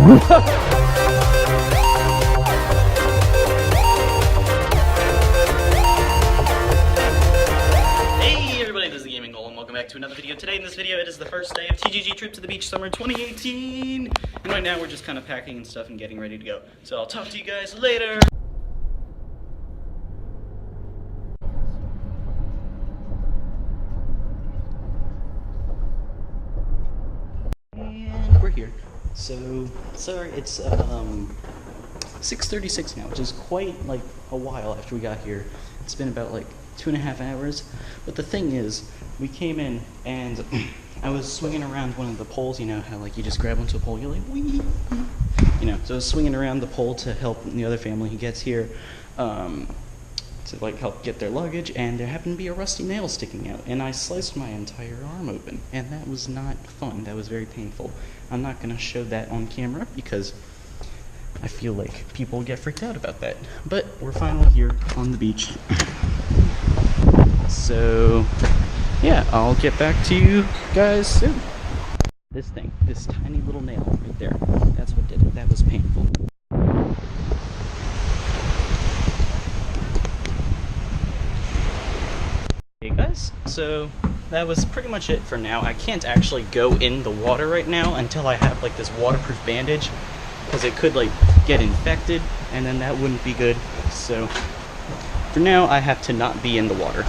Hey everybody, this is the Gaming Golem. Welcome back to another video. Today in this video, it is the first day of TGG Trip to the Beach Summer 2018. And right now we're just kind of packing and stuff and getting ready to go. So I'll talk to you guys later. And we're here. So, sorry, it's 6:36 now, which is quite like a while after we got here. It's been about like 2.5 hours. But the thing is, we came in and I was swinging around one of the poles. You know how like you just grab onto a pole, you're like, wee. You know, so I was swinging around the pole to help the other family who gets here, to like help get their luggage, and there happened to be a rusty nail sticking out, and I sliced my entire arm open, and that was not fun. That was very painful. I'm not gonna show that on camera because I feel like people get freaked out about that. But we're finally here on the beach. So yeah, I'll get back to you guys soon. This thing, this tiny little nail right there, that's what did it. That was painful. Hey guys, so that was pretty much it for now. I can't actually go in the water right now until I have like this waterproof bandage, because it could like get infected and then that wouldn't be good. So for now I have to not be in the water.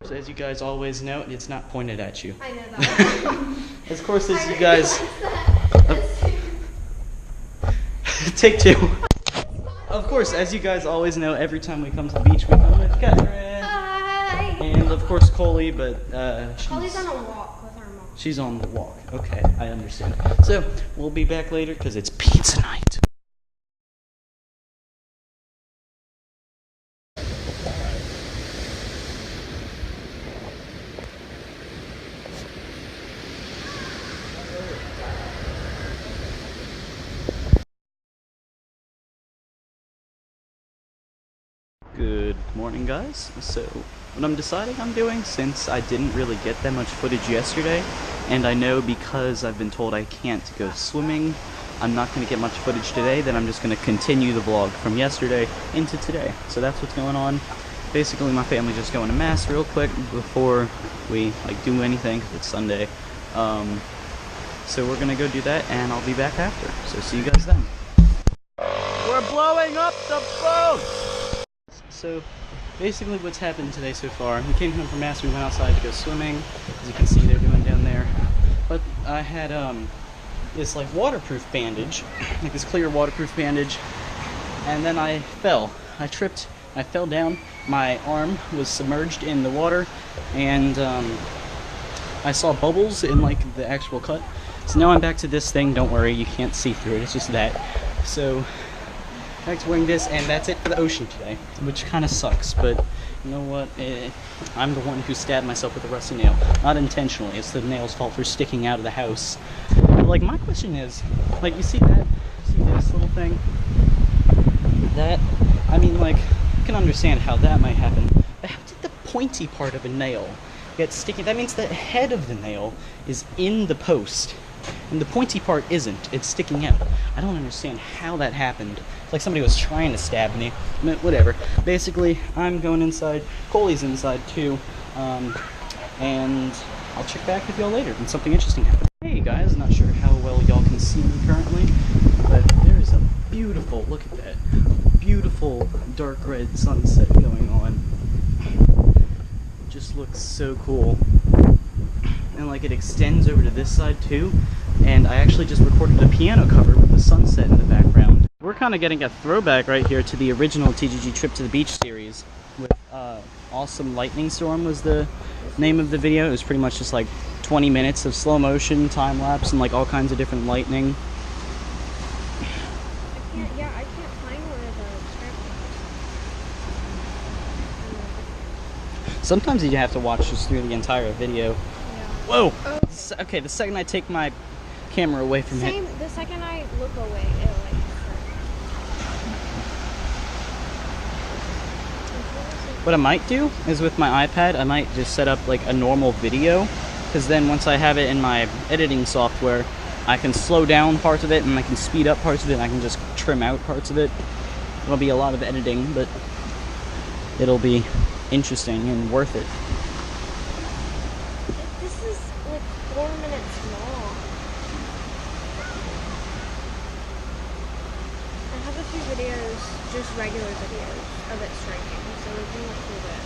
So as you guys always know, it's not pointed at you. I know that. Of course, as you guys take two. Of course, as you guys always know, every time we come to the beach we come with Catherine. Hi. And of course Coley, but Coley's on a walk with her mom. she's on the walk. Okay, I understand. So we'll be back later because it's pizza night. Good morning, guys. So what I'm deciding I'm doing, since I didn't really get that much footage yesterday, and I know because I've been told I can't go swimming, I'm not going to get much footage today, then I'm just going to continue the vlog from yesterday into today. So that's what's going on. Basically my family's just going to mass real quick before we like do anything, 'cause it's Sunday. So we're going to go do that and I'll be back after. So see you guys then. We're blowing up the boat! So basically what's happened today so far, we came home from mass, we went outside to go swimming, as you can see they're doing down there. But I had this like waterproof bandage, like this clear waterproof bandage, and then I fell. I tripped, I fell down, my arm was submerged in the water, and I saw bubbles in like the actual cut. So now I'm back to this thing, don't worry, you can't see through it, it's just that. So back to wearing this, and that's it for the ocean today, which kind of sucks, but you know what, I'm the one who stabbed myself with a rusty nail. Not intentionally, it's the nail's fault for sticking out of the house. But, like, my question is, like, you see that? See this little thing? That, I mean, like, I can understand how that might happen, but how did the pointy part of a nail get sticking? That means the head of the nail is in the post, and the pointy part isn't. It's sticking out. I don't understand how that happened. It's like somebody was trying to stab me. Whatever. Basically, I'm going inside. Coley's inside too. And I'll check back with y'all later when something interesting happens. Hey guys, not sure how well y'all can see me currently, but there's a beautiful, look at that, beautiful dark red sunset going on. Just looks so cool. And like it extends over to this side too, and I actually just recorded a piano cover with the sunset in the background. We're kind of getting a throwback right here to the original TGG Trip to the Beach series with Awesome Lightning Storm was the name of the video. It was pretty much just like 20 minutes of slow motion, time lapse, and like all kinds of different lightning. I can't find one of those. Sometimes you have to watch just through the entire video. Yeah. Whoa! Oh. Okay, the second I take my camera away from it. The second I look away, it like What I might do is with my iPad, I might just set up like a normal video, because then once I have it in my editing software, I can slow down parts of it, and I can speed up parts of it, and I can just trim out parts of it. It'll be a lot of editing, but it'll be interesting and worth it. This is like 4 minutes long. I have a few videos, just regular videos of it striking, so we can look through this.